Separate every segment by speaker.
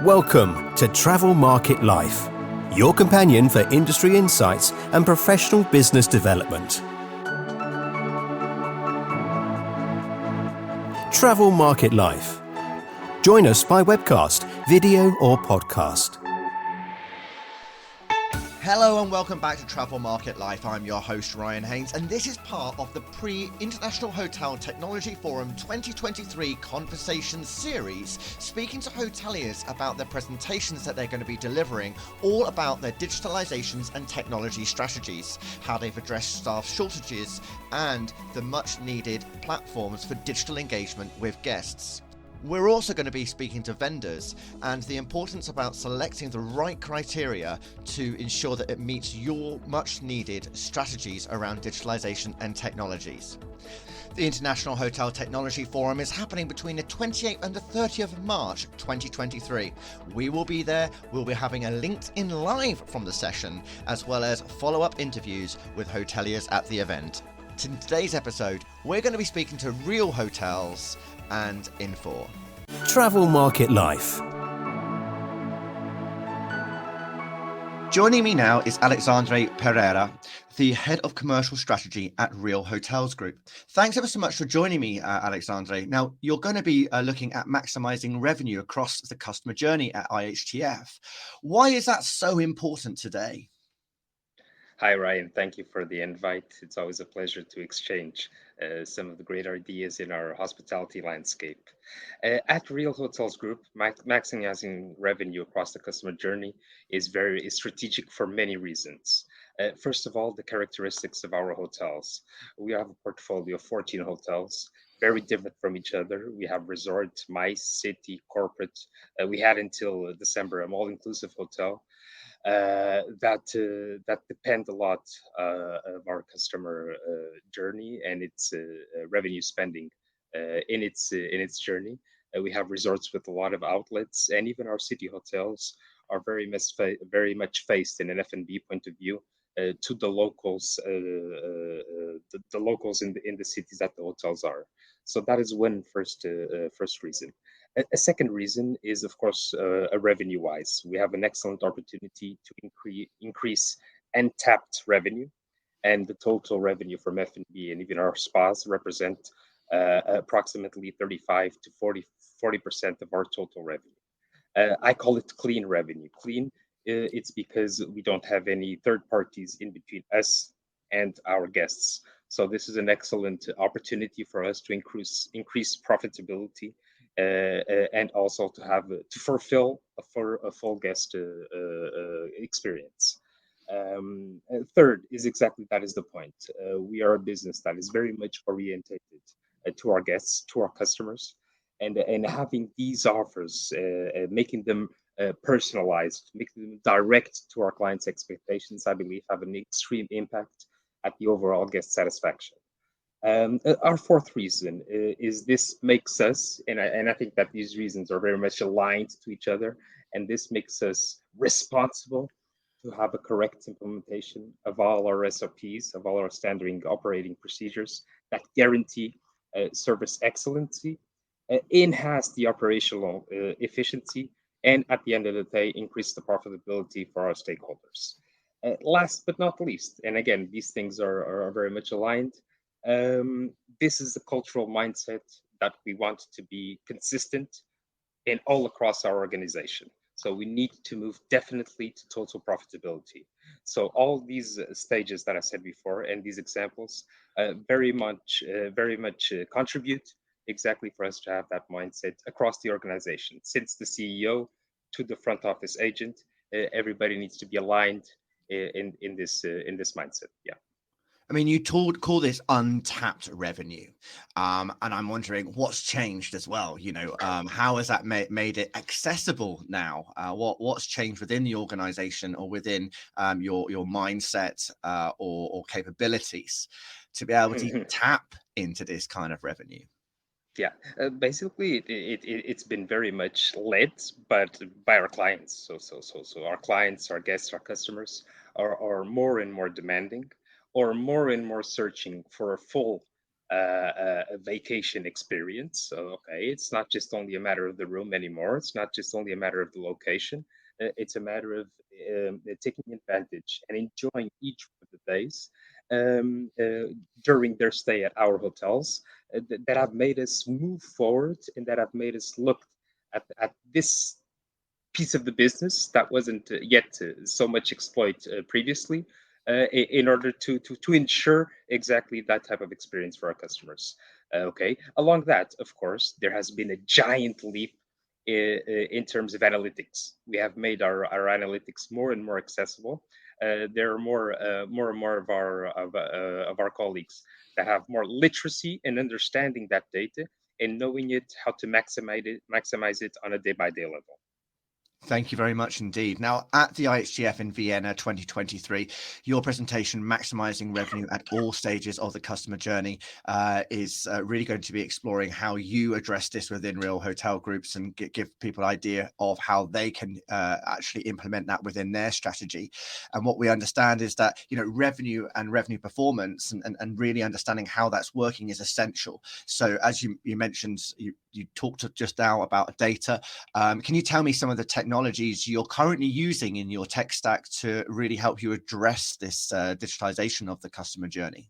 Speaker 1: Welcome to Travel Market Life, your companion for industry insights and professional business development. Travel Market Life. Join us by webcast, video or podcast.
Speaker 2: Hello and welcome back to Travel Market Life. I'm your host Ryan Haynes, and this is part of the Pre-International Hotel Technology Forum 2023 Conversation Series, speaking to hoteliers about their presentations that they're going to be delivering, all about their digitalizations and technology strategies, how they've addressed staff shortages, and the much needed platforms for digital engagement with guests. We're also going to be speaking to vendors and the importance about selecting the right criteria to ensure that it meets your much needed strategies around digitalization and technologies. The International Hotel Technology Forum is happening between the 28th and the 30th of March 2023. We will be there. We'll be having a LinkedIn Live from the session, as well as follow-up interviews with hoteliers at the event. In today's episode, we're going to be speaking to real hotels and Infor.
Speaker 1: Travel Market Life.
Speaker 2: Joining me now is Alexandre Pereira, the Head of Commercial Strategy at Real Hotels Group. Thanks ever so much for joining me, Alexandre. Now, you're going to be looking at maximising revenue across the customer journey at IHTF. Why is that so important today?
Speaker 3: Hi, Ryan. Thank you for the invite. It's always a pleasure to exchange some of the great ideas in our hospitality landscape. At Real Hotels Group, maximizing revenue across the customer journey is very strategic for many reasons. First of all, the characteristics of our hotels. We have a portfolio of 14 hotels, very different from each other. We have resort, MICE, city, corporate. We had until December an all-inclusive hotel. That depend a lot of our customer journey and its revenue spending in its journey. We have resorts with a lot of outlets, and even our city hotels are very much faced in an F&B point of view to the locals, the locals in the cities that the hotels are. So that is one first reason. A second reason is, of course, revenue-wise. We have an excellent opportunity to increase untapped revenue, and the total revenue from F&B and even our spas represent approximately 35 to 40% of our total revenue. I call it clean revenue. Clean, it's because we don't have any third parties in between us and our guests. So this is an excellent opportunity for us to increase profitability. And also to fulfill a full guest experience. Third is exactly that is the point. We are a business that is very much orientated to our guests, to our customers, and having these offers, making them personalized, making them direct to our clients' expectations, I believe have an extreme impact at the overall guest satisfaction. Our fourth reason is this makes us, and I think that these reasons are very much aligned to each other, and this makes us responsible to have a correct implementation of all our SOPs, of all our standard operating procedures that guarantee service excellency, enhance the operational efficiency, and at the end of the day, increase the profitability for our stakeholders. Last but not least, and again, these things are very much aligned. This is the cultural mindset that we want to be consistent in all across our organization. So we need to move definitely to total profitability. So all these stages that I said before and these examples very much contribute exactly for us to have that mindset across the organization. Since the CEO to the front office agent, everybody needs to be aligned in this mindset. Yeah.
Speaker 2: I mean, you call this untapped revenue, and I'm wondering what's changed as well. How has that made it accessible now? What's changed within the organization or within your mindset or capabilities to be able to tap into this kind of revenue?
Speaker 3: Yeah, basically, it's been very much led, but by our clients. So our clients, our guests, our customers are more and more demanding, or more and more searching for a full a vacation experience. So, okay, it's not just only a matter of the room anymore. It's not just only a matter of the location. It's a matter of taking advantage and enjoying each of the days during their stay at our hotels that have made us move forward and that have made us look at this piece of the business that wasn't yet so much exploit previously in order to ensure exactly that type of experience for our customers. Okay. Along that, of course, there has been a giant leap in terms of analytics. We have made our analytics more and more accessible. There are more and more of our colleagues that have more literacy in understanding that data and knowing it, how to maximize it on a day by day level.
Speaker 2: Thank you very much indeed. Now, at the IHTF in Vienna 2023, your presentation, Maximising Revenue at All Stages of the Customer Journey, is really going to be exploring how you address this within real hotel groups and give people an idea of how they can actually implement that within their strategy. And what we understand is that, revenue and revenue performance and really understanding how that's working is essential. So as you mentioned, you talked just now about data. Can you tell me some of the technologies you're currently using in your tech stack to really help you address this digitalization of the customer journey?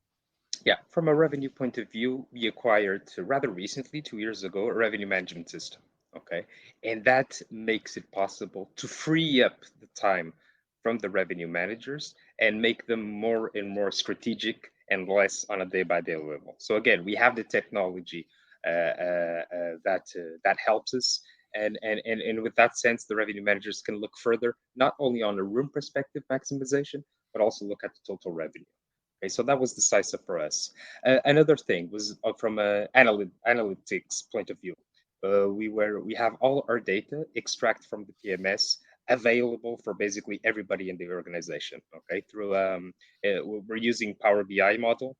Speaker 3: Yeah, from a revenue point of view, we acquired rather recently, 2 years ago, a revenue management system. Okay. And that makes it possible to free up the time from the revenue managers and make them more and more strategic and less on a day by day level. So, again, we have the technology that helps us. And with that sense, the revenue managers can look further, not only on a room perspective maximization, but also look at the total revenue. Okay, so that was decisive for us. Another thing was from an analytics point of view. We have all our data extract from the PMS available for basically everybody in the organization. Okay, through we're using Power BI model,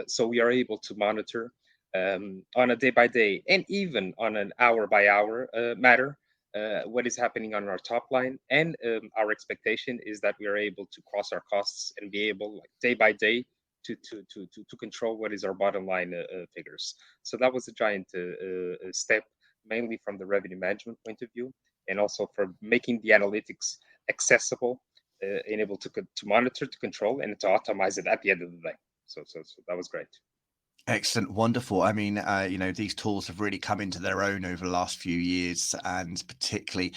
Speaker 3: so we are able to monitor on a day by day and even on an hour by hour matter what is happening on our top line. And our expectation is that we are able to cross our costs and be able, like, day by day, to control what is our bottom line figures. So that was a giant step, mainly from the revenue management point of view, and also for making the analytics accessible, and able to monitor, to control, and to optimize it at the end of the day. So that was great.
Speaker 2: Excellent, wonderful. I mean, these tools have really come into their own over the last few years, and particularly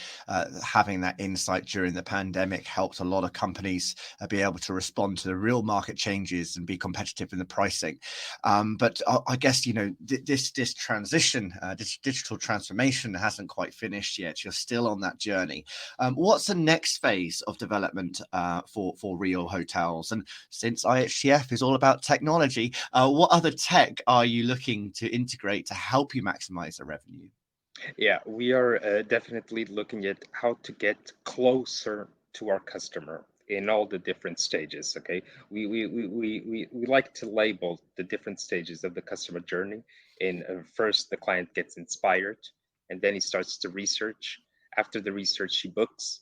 Speaker 2: having that insight during the pandemic helped a lot of companies be able to respond to the real market changes and be competitive in the pricing. But I guess, this transition, this digital transformation hasn't quite finished yet. You're still on that journey. What's the next phase of development for Real Hotels? And since IHTF is all about technology, what other tech are you looking to integrate to help you maximize the revenue?
Speaker 3: Yeah, we are definitely looking at how to get closer to our customer in all the different stages. Okay, we like to label the different stages of the customer journey. In first, the client gets inspired, and then he starts to research. After the research, he books.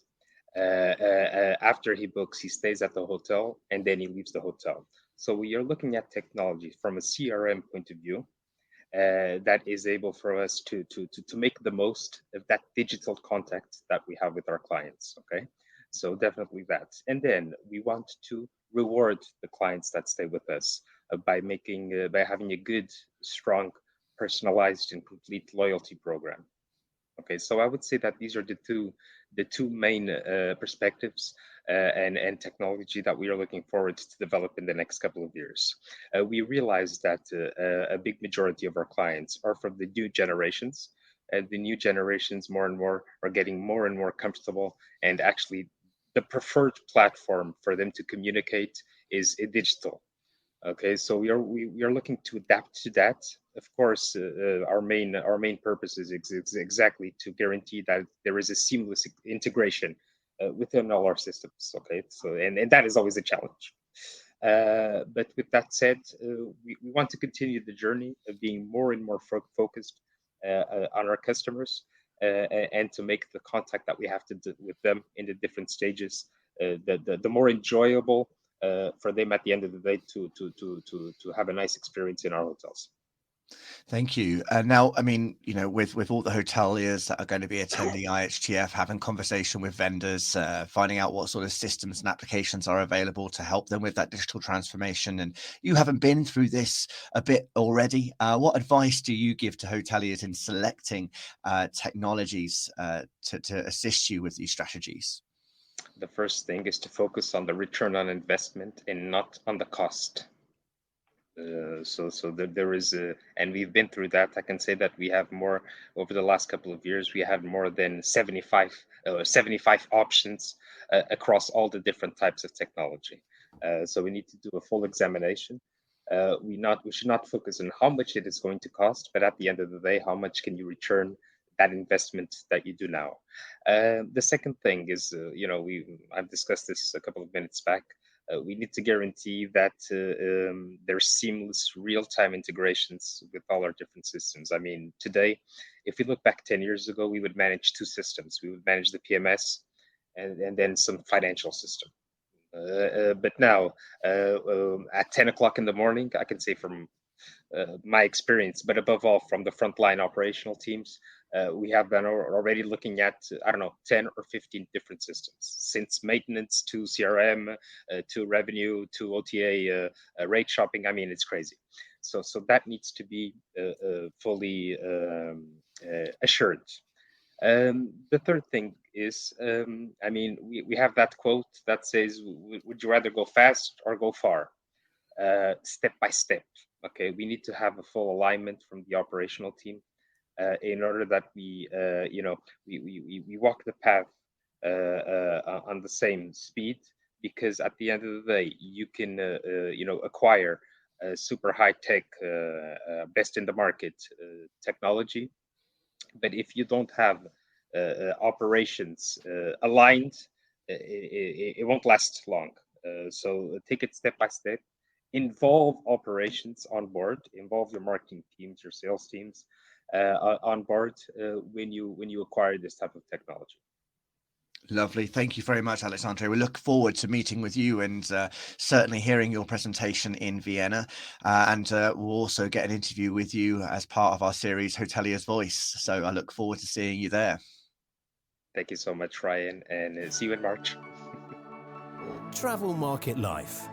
Speaker 3: After he books, he stays at the hotel, and then he leaves the hotel. So we are looking at technology from a CRM point of view that is able for us to make the most of that digital contact that we have with our clients. Okay, so definitely that. And then we want to reward the clients that stay with us by having a good, strong, personalized, and complete loyalty program. Okay, so I would say that these are the two main perspectives and technology that we are looking forward to develop in the next couple of years. We realize that a big majority of our clients are from the new generations. The new generations more and more are getting more and more comfortable, and actually the preferred platform for them to communicate is digital. Okay, so we are looking to adapt to that. Of course, our main purpose is exactly to guarantee that there is a seamless integration within all our systems. Okay, so and that is always a challenge. But with that said, we want to continue the journey of being more and more focused on our customers and to make the contact that we have to do with them in the different stages the more enjoyable, for them at the end of the day to have a nice experience in our hotels.
Speaker 2: Thank you. Now, I mean, with all the hoteliers that are going to be attending IHTF, having conversation with vendors, finding out what sort of systems and applications are available to help them with that digital transformation. And you haven't been through this a bit already. What advice do you give to hoteliers in selecting technologies to assist you with these strategies?
Speaker 3: The first thing is to focus on the return on investment and not on the cost. So there is and we've been through that. I can say that we have more over the last couple of years. We have more than 75 options across all the different types of technology. So we need to do a full examination. We should not focus on how much it is going to cost, but at the end of the day, how much can you return that investment that you do now? The second thing is, I've discussed this a couple of minutes back. We need to guarantee that there's seamless real-time integrations with all our different systems. I mean, today, if we look back 10 years ago, we would manage two systems. We would manage the PMS and then some financial system. But now, at 10 o'clock in the morning, I can say from my experience, but above all from the frontline operational teams, we have been already looking at, 10 or 15 different systems, since maintenance to CRM, to revenue, to OTA, rate shopping. I mean, it's crazy. So that needs to be fully assured. The third thing is, we have that quote that says, would you rather go fast or go far? Step by step. Okay, we need to have a full alignment from the operational team in order that we walk the path on the same speed, because at the end of the day, you can acquire super high tech, best in the market technology, but if you don't have operations aligned, it won't last long. So take it step by step. Involve operations on board, involve your marketing teams, your sales teams on board when you acquire this type of technology.
Speaker 2: Lovely. Thank you very much, Alexandre. We look forward to meeting with you and certainly hearing your presentation in Vienna. And we'll also get an interview with you as part of our series, Hotelier's Voice. So I look forward to seeing you there.
Speaker 3: Thank you so much, Ryan, and see you in March.
Speaker 1: Travel Market Life.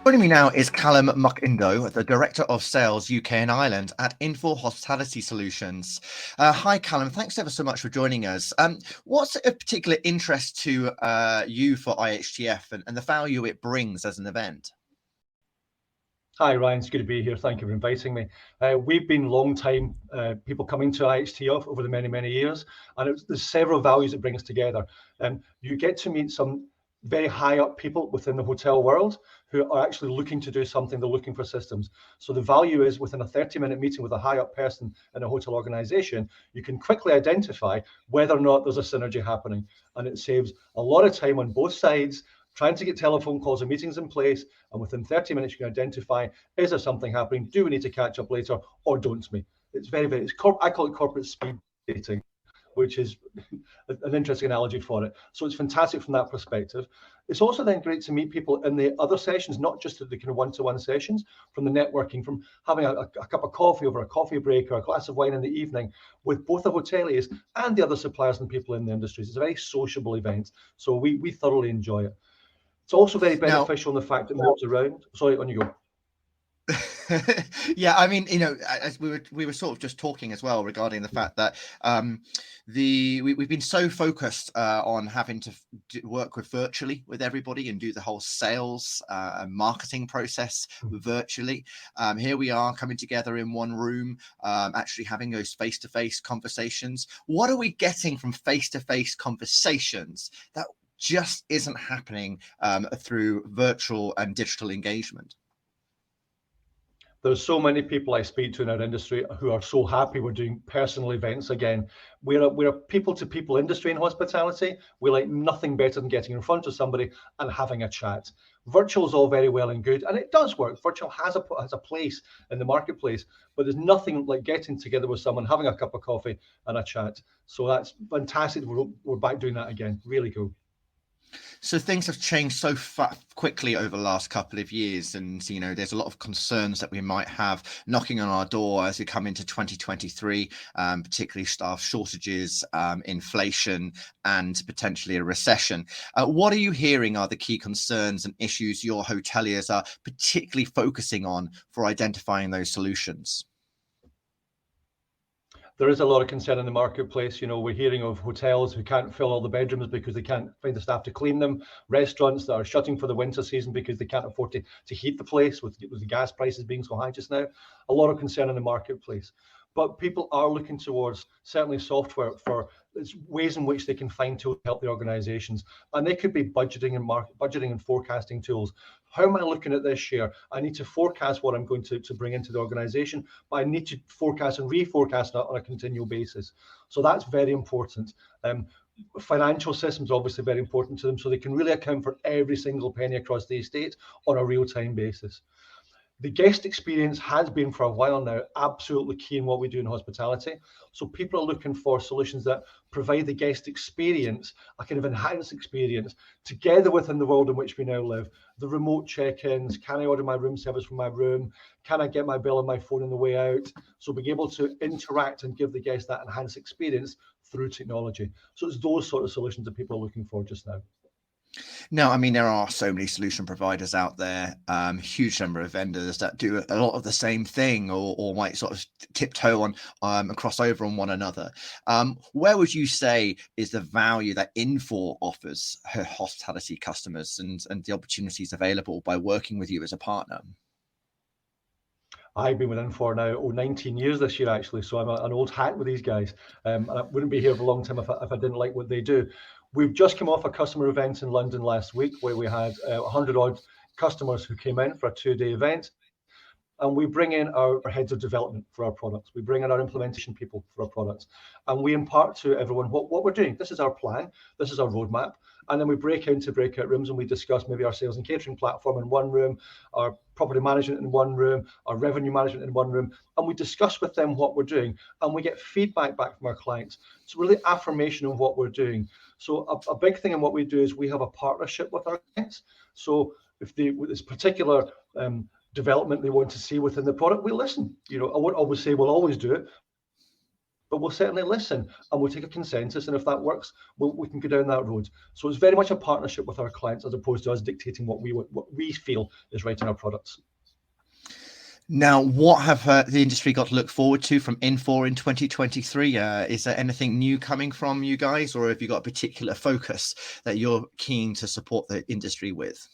Speaker 2: Joining me now is Callum Muckindo, the Director of Sales UK and Ireland at Infor Hospitality Solutions. Hi, Callum. Thanks ever so much for joining us. What's of particular interest to you for IHTF and the value it brings as an event?
Speaker 4: Hi, Ryan. It's good to be here. Thank you for inviting me. We've been long-time people coming to IHTF over the many years, and there's several values it brings together. You get to meet some very high up people within the hotel world who are actually looking to do something. They're looking for systems. So the value is within a 30-minute meeting with a high up person in a hotel organization, you can quickly identify whether or not there's a synergy happening. And it saves a lot of time on both sides, trying to get telephone calls and meetings in place. And within 30 minutes, you can identify, is there something happening? Do we need to catch up later or don't we? It's I call it corporate speed dating, which is an interesting analogy for it. So it's fantastic from that perspective. It's also then great to meet people in the other sessions, not just the kind of one-to-one sessions, from the networking, from having a cup of coffee over a coffee break or a glass of wine in the evening with both the hoteliers and the other suppliers and people in the industries. It's a very sociable event. So we thoroughly enjoy it. It's also very beneficial in the fact that moves around. Sorry, on you go.
Speaker 2: Yeah, I mean, as we were sort of just talking as well regarding the fact that we've been so focused on having to work virtually with everybody and do the whole sales and marketing process virtually. Here we are coming together in one room, actually having those face-to-face conversations. What are we getting from face-to-face conversations that just isn't happening through virtual and digital engagement?
Speaker 4: There's so many people I speak to in our industry who are so happy we're doing personal events again. We're a people-to-people industry in hospitality. We like nothing better than getting in front of somebody and having a chat. Virtual is all very well and good, and it does work. Virtual has a place in the marketplace, but there's nothing like getting together with someone, having a cup of coffee and a chat. So that's fantastic. We're back doing that again. Really cool.
Speaker 2: So things have changed so quickly over the last couple of years, and there's a lot of concerns that we might have knocking on our door as we come into 2023, particularly staff shortages, inflation, and potentially a recession. What are you hearing are the key concerns and issues your hoteliers are particularly focusing on for identifying those solutions?
Speaker 4: There is a lot of concern in the marketplace. We're hearing of hotels who can't fill all the bedrooms because they can't find the staff to clean them, restaurants that are shutting for the winter season because they can't afford to heat the place with the gas prices being so high just now. A lot of concern in the marketplace. But people are looking towards certainly software for ways in which they can find tools to help the organizations. And they could be budgeting and forecasting tools. How am I looking at this year? I need to forecast what I'm going to bring into the organization, but I need to forecast and reforecast on a continual basis. So that's very important. Financial systems obviously very important to them, so they can really account for every single penny across the estate on a real-time basis. The guest experience has been for a while now absolutely key in what we do in hospitality. So people are looking for solutions that provide the guest experience, a kind of enhanced experience, together within the world in which we now live. The remote check-ins, can I order my room service from my room? Can I get my bill on my phone on the way out? So being able to interact and give the guest that enhanced experience through technology. So it's those sort of solutions that people are looking for just now.
Speaker 2: No, there are so many solution providers out there, huge number of vendors that do a lot of the same thing or might sort of tiptoe on and cross over on one another. Where would you say is the value that Infor offers her hospitality customers and the opportunities available by working with you as a partner?
Speaker 4: I've been with Infor now 19 years this year, actually, so I'm an old hat with these guys. And I wouldn't be here for a long time if I didn't like what they do. We've just come off a customer event in London last week where we had 100 odd customers who came in for a 2-day event. And we bring in our heads of development for our products. We bring in our implementation people for our products. And we impart to everyone what we're doing. This is our plan. This is our roadmap. And then we break into breakout rooms and we discuss maybe our sales and catering platform in one room, our property management in one room, our revenue management in one room. And we discuss with them what we're doing. And we get feedback back from our clients. It's really affirmation of what we're doing. So a big thing in what we do is we have a partnership with our clients. So if this particular development they want to see within the product, we listen. I won't always say we'll always do it, but we'll certainly listen and we'll take a consensus. And if that works, we can go down that road. So it's very much a partnership with our clients as opposed to us dictating what we feel is right in our products.
Speaker 2: Now, what have the industry got to look forward to from Infor in 2023? Is there anything new coming from you guys, or have you got a particular focus that you're keen to support the industry with?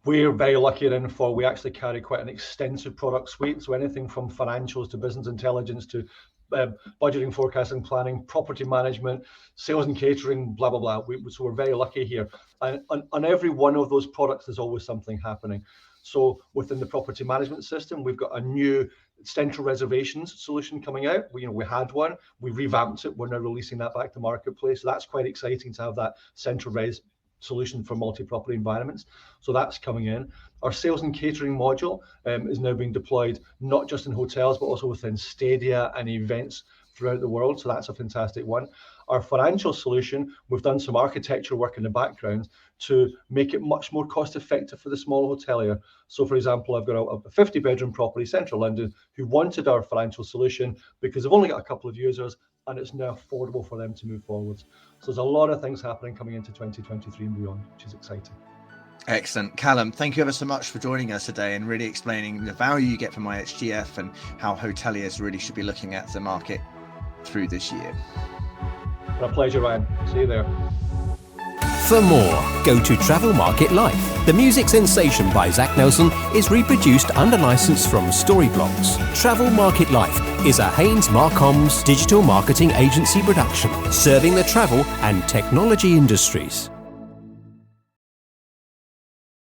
Speaker 4: We're very lucky at Infor. We actually carry quite an extensive product suite. So anything from financials to business intelligence to budgeting, forecasting, planning, property management, sales and catering, blah, blah, blah. So we're very lucky here. And on every one of those products, there's always something happening. So within the property management system, we've got a new central reservations solution coming out. We had one, we revamped it. We're now releasing that back to marketplace. So that's quite exciting to have that central res solution for multi-property environments. So that's coming in. Our sales and catering module is now being deployed, not just in hotels, but also within stadia and events throughout the world. So that's a fantastic one. Our financial solution, we've done some architecture work in the background to make it much more cost effective for the small hotelier. So for example, I've got a 50-bedroom property, central London, who wanted our financial solution because they've only got a couple of users and it's now affordable for them to move forwards. So there's a lot of things happening coming into 2023 and beyond, which is exciting.
Speaker 2: Excellent. Callum, thank you ever so much for joining us today and really explaining the value you get from IHTF and how hoteliers really should be looking at the market through this year.
Speaker 4: A pleasure, Ryan. See you there.
Speaker 1: For more, go to Travel Market Life. The music sensation by Zach Nelson is reproduced under license from Storyblocks. Travel Market Life is a Haynes Marcoms digital marketing agency production, serving the travel and technology industries.